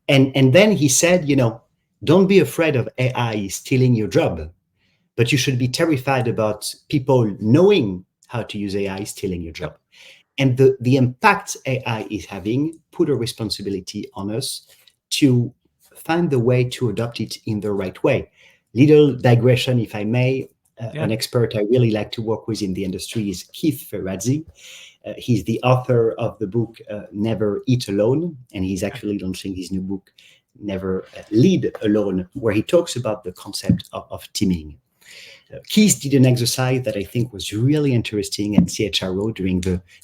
And then he said, don't be afraid of AI stealing your job, but you should be terrified about people knowing how to use AI stealing your job. And the impact AI is having put a responsibility on us to find the way to adopt it in the right way. Little digression, if I may. An expert I really like to work with in the industry is Keith Ferrazzi. He's the author of the book Never Eat Alone, and he's actually launching his new book, Never Lead Alone, where he talks about the concept of teaming. Keith did an exercise that I think was really interesting at CHRO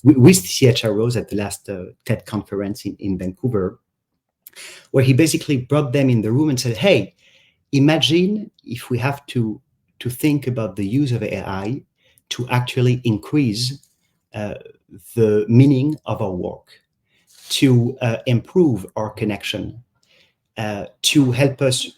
with CHROs at the last TED conference in Vancouver, where he basically brought them in the room and said, hey, imagine if we have to think about the use of AI to actually increase the meaning of our work, to improve our connection, to help us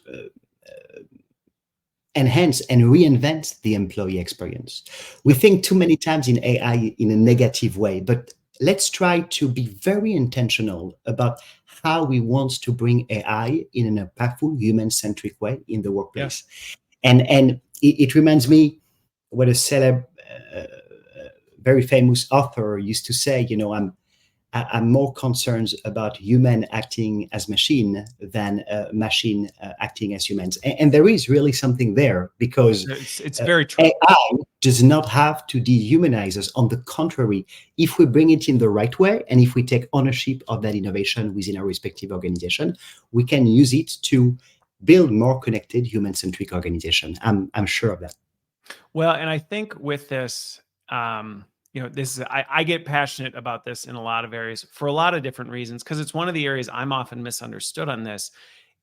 enhance and reinvent the employee experience. We think too many times in AI in a negative way, but let's try to be very intentional about how we want to bring AI in a powerful, human-centric way in the workplace. And it reminds me what a very famous author used to say, I'm more concerned about human acting as machine than machine acting as humans. And there is really something there, because it's very true. AI does not have to dehumanize us. On the contrary, if we bring it in the right way, and if we take ownership of that innovation within our respective organization, we can use it to build more connected, human-centric organization. I'm sure of that. Well, and I think with this, this is, I get passionate about this in a lot of areas for a lot of different reasons, because it's one of the areas I'm often misunderstood on this.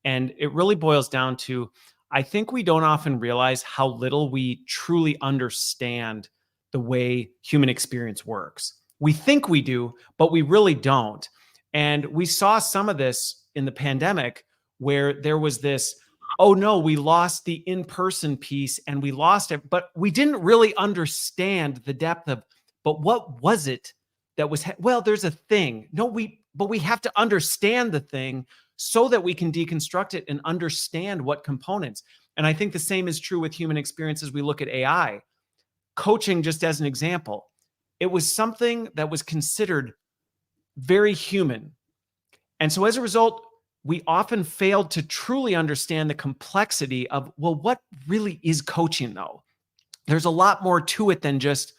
And it really boils down to, I think we don't often realize how little we truly understand the way human experience works. We think we do, but we really don't. And we saw some of this in the pandemic, where there was this, oh no, we lost the in-person piece and we lost it, but we didn't really understand the depth of, but what was it that was, well, there's a thing. No, but we have to understand the thing so that we can deconstruct it and understand what components. And I think the same is true with human experience as we look at AI. Coaching, just as an example, it was something that was considered very human. And so as a result, we often failed to truly understand the complexity of, well, what really is coaching though? There's a lot more to it than just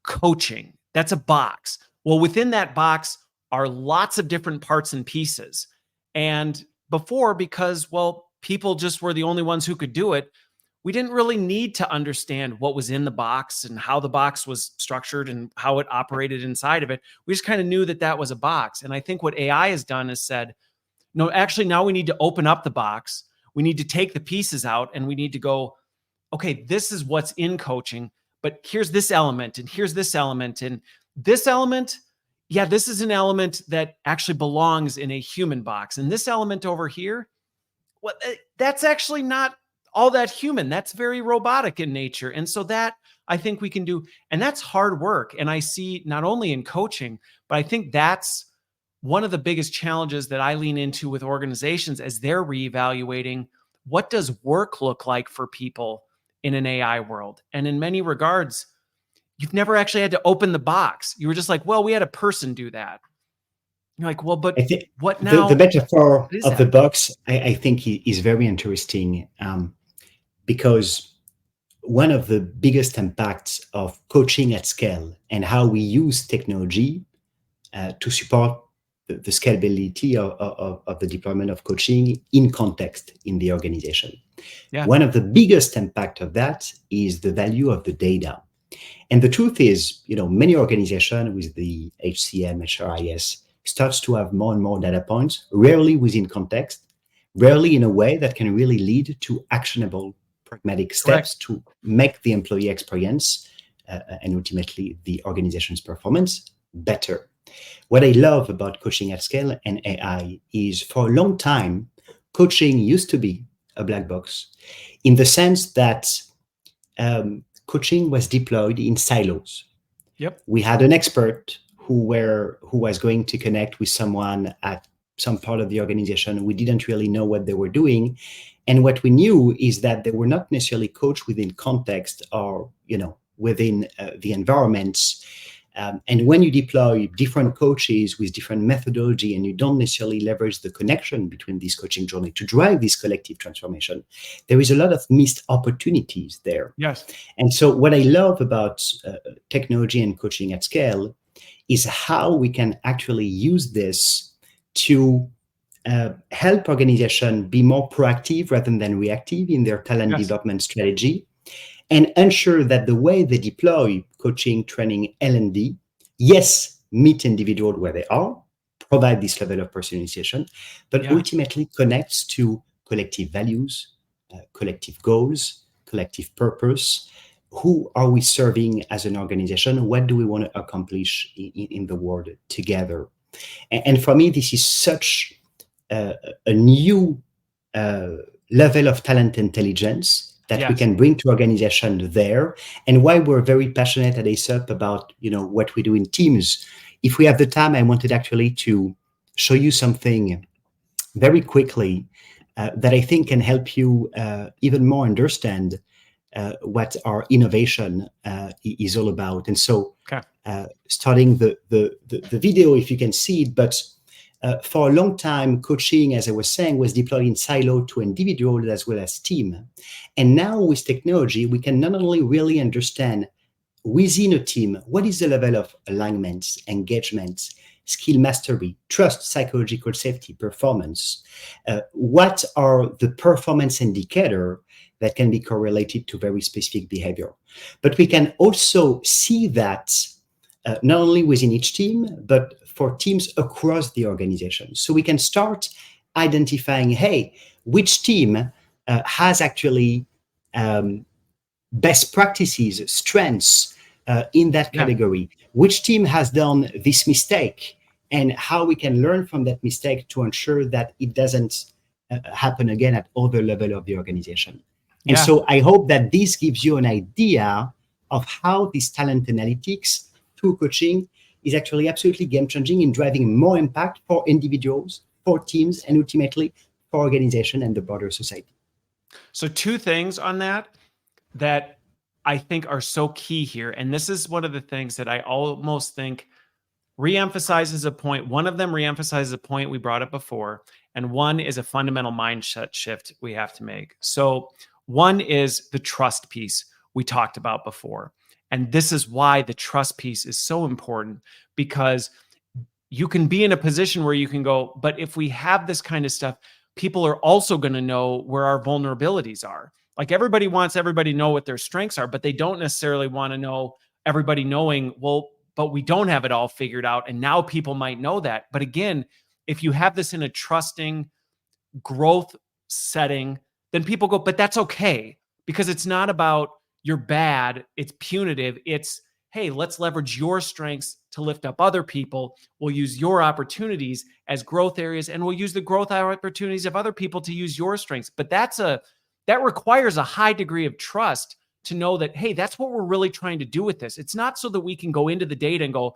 coaching. That's a box. Well, within that box are lots of different parts and pieces. And before, because, well, people just were the only ones who could do it, we didn't really need to understand what was in the box and how the box was structured and how it operated inside of it. We just kind of knew that that was a box. And I think what AI has done is said, no, actually, now we need to open up the box. We need to take the pieces out and we need to go, okay, this is what's in coaching, but here's this element and here's this element. And this element, yeah, this is an element that actually belongs in a human box. And this element over here, well, that's actually not all that human. That's very robotic in nature. And so that I think we can do, and that's hard work. And I see not only in coaching, but I think that's one of the biggest challenges that I lean into with organizations as they're reevaluating what does work look like for people in an AI world. And in many regards, you've never actually had to open the box. You were just like, well, we had a person do that. You're like, well, but I think what now? the metaphor What is of the that? box, I think, is very interesting, because one of the biggest impacts of coaching at scale and how we use technology to support the scalability of the deployment of coaching in context in the organization. Yeah. One of the biggest impact of that is the value of the data. And the truth is, many organizations with the HCM, HRIS starts to have more and more data points, rarely within context, rarely in a way that can really lead to actionable, pragmatic steps to make the employee experience and ultimately the organization's performance better. What I love about coaching at scale and AI is for a long time, coaching used to be a black box in the sense that coaching was deployed in silos. Yep. We had an expert who was going to connect with someone at some part of the organization. We didn't really know what they were doing. And what we knew is that they were not necessarily coached within context or, within the environments. And when you deploy different coaches with different methodology and you don't necessarily leverage the connection between this coaching journey to drive this collective transformation, there is a lot of missed opportunities there. Yes. And so what I love about technology and coaching at scale is how we can actually use this to help organizations be more proactive rather than reactive in their talent development strategy, and ensure that the way they deploy coaching, training, L&D, yes, meet individuals where they are, provide this level of personalization, but ultimately connects to collective values, collective goals, collective purpose. Who are we serving as an organization? What do we want to accomplish in the world together? And for me, this is such a new level of talent intelligence that we can bring to organization there, and why we're very passionate at AceUp about what we do in teams. If we have the time, I wanted actually to show you something very quickly that I think can help you even more understand what our innovation is all about. And so, starting the video, if you can see it, but for a long time, coaching, as I was saying, was deployed in silo to individuals as well as team. And now with technology, we can not only really understand within a team what is the level of alignment, engagement, skill mastery, trust, psychological safety, performance. What are the performance indicators that can be correlated to very specific behavior? But we can also see that not only within each team, but for teams across the organization. So we can start identifying, hey, which team has actually best practices, strengths in that category, which team has done this mistake, and how we can learn from that mistake to ensure that it doesn't happen again at other level of the organization. And so I hope that this gives you an idea of how this talent analytics through coaching is actually absolutely game-changing in driving more impact for individuals, for teams, and ultimately for organization and the broader society. So 2 things on that I think are so key here. And this is one of the things that I almost think reemphasizes a point. One of them reemphasizes a point we brought up before, and one is a fundamental mindset shift we have to make. So one is the trust piece we talked about before. And this is why the trust piece is so important, because you can be in a position where you can go, but if we have this kind of stuff, people are also going to know where our vulnerabilities are. Like everybody wants everybody to know what their strengths are, but they don't necessarily want to know everybody knowing, well, but we don't have it all figured out. And now people might know that. But again, if you have this in a trusting growth setting, then people go, but that's okay, because it's not about you're bad, it's punitive. It's, hey, let's leverage your strengths to lift up other people. We'll use your opportunities as growth areas, and we'll use the growth opportunities of other people to use your strengths. But that requires a high degree of trust to know that, hey, that's what we're really trying to do with this. It's not so that we can go into the data and go,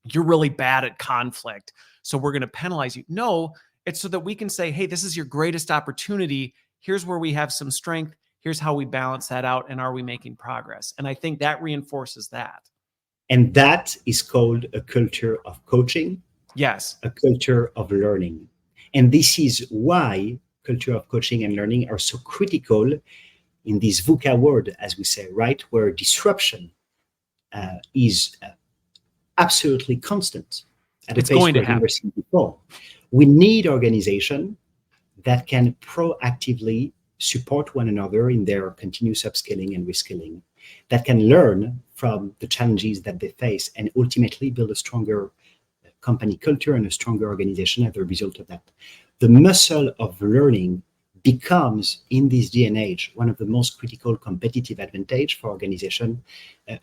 you're really bad at conflict, so we're going to penalize you. No, it's so that we can say, hey, this is your greatest opportunity. Here's where we have some strength. Here's how we balance that out. And are we making progress? And I think that reinforces that. And that is called a culture of coaching. Yes. A culture of learning. And this is why culture of coaching and learning are so critical in this VUCA world, as we say, right? Where disruption is absolutely constant at a pace we've never seen before. We need organizations that can proactively support one another in their continuous upskilling and reskilling, that can learn from the challenges that they face and ultimately build a stronger company culture and a stronger organization as a result of that. The muscle of learning becomes, in this day and age, one of the most critical competitive advantage for organization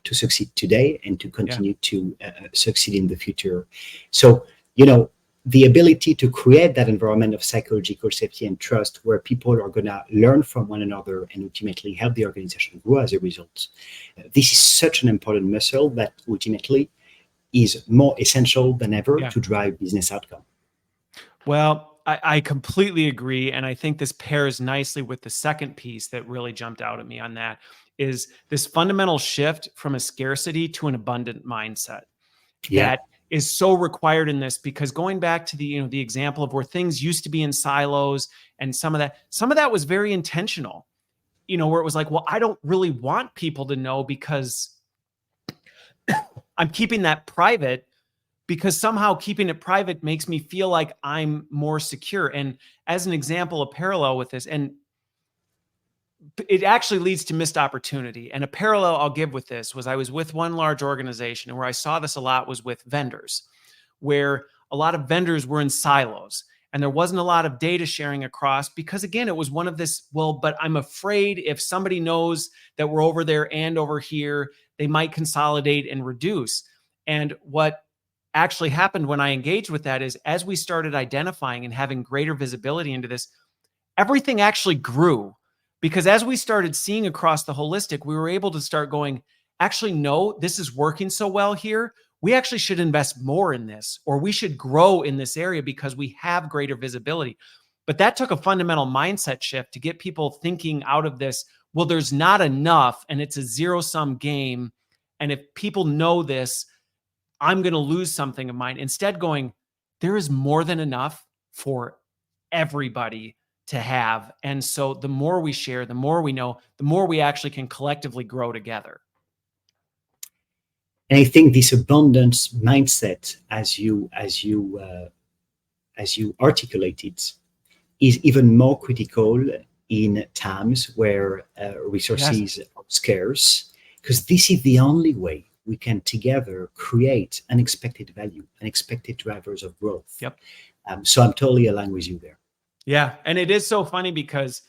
to succeed today and to continue to succeed in the future. So, the ability to create that environment of psychological safety and trust where people are going to learn from one another and ultimately help the organization grow as a result. This is such an important muscle that ultimately is more essential than ever to drive business outcome. Well, I completely agree. And I think this pairs nicely with the second piece that really jumped out at me on that is this fundamental shift from a scarcity to an abundant mindset. That is so required in this, because going back to the example of where things used to be in silos, and some of that was very intentional, where it was like, well, I don't really want people to know because I'm keeping that private, because somehow keeping it private makes me feel like I'm more secure. And as an example, a parallel with this, and it actually leads to missed opportunity. And a parallel I'll give with this was I was with one large organization, and where I saw this a lot was with vendors, where a lot of vendors were in silos and there wasn't a lot of data sharing across, because again, it was one of this, well, but I'm afraid if somebody knows that we're over there and over here, they might consolidate and reduce. And what actually happened when I engaged with that is, as we started identifying and having greater visibility into this, everything actually grew. Because as we started seeing across the holistic, we were able to start going, actually, no, this is working so well here. We actually should invest more in this, or we should grow in this area because we have greater visibility. But that took a fundamental mindset shift to get people thinking out of this, well, there's not enough and it's a zero-sum game. And if people know this, I'm going to lose something of mine. Instead going, there is more than enough for everybody to have. And so the more we share, the more we know, the more we actually can collectively grow together. And I think this abundance mindset, as you articulate it, is even more critical in times where resources are scarce, because this is the only way we can together create unexpected value, unexpected drivers of growth. So I'm totally aligned with you there. Yeah. And it is so funny, because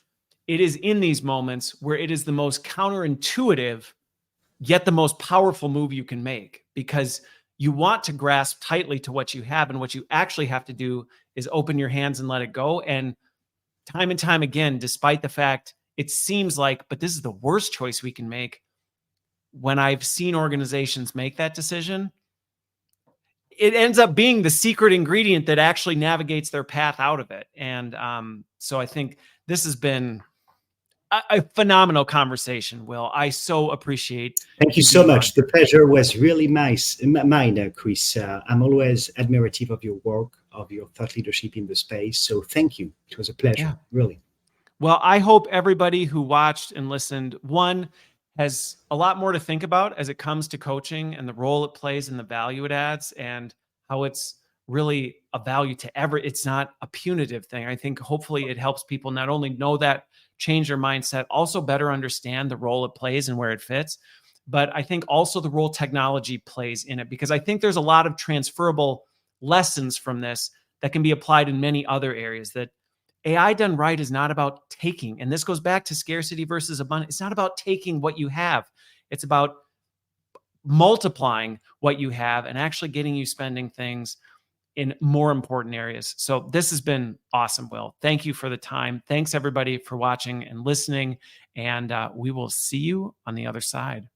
it is in these moments where it is the most counterintuitive, yet the most powerful move you can make, because you want to grasp tightly to what you have. And what you actually have to do is open your hands and let it go. And time again, despite the fact it seems like, but this is the worst choice we can make, when I've seen organizations make that decision, it ends up being the secret ingredient that actually navigates their path out of it. And so I think this has been a phenomenal conversation, Will. I so appreciate. Thank you so much. The pleasure was really mine, Chris. I'm always admirative of your work, of your thought leadership in the space. So thank you. It was a pleasure, really. Well, I hope everybody who watched and listened, one, has a lot more to think about as it comes to coaching and the role it plays and the value it adds, and how it's really a value to it's not a punitive thing. I think hopefully it helps people not only know that, change their mindset, also better understand the role it plays and where it fits. But I think also the role technology plays in it, because I think there's a lot of transferable lessons from this that can be applied in many other areas. That AI done right is not about taking, and this goes back to scarcity versus abundance. It's not about taking what you have. It's about multiplying what you have and actually getting you spending things in more important areas. So this has been awesome, Will. Thank you for the time. Thanks everybody for watching and listening, and we will see you on the other side.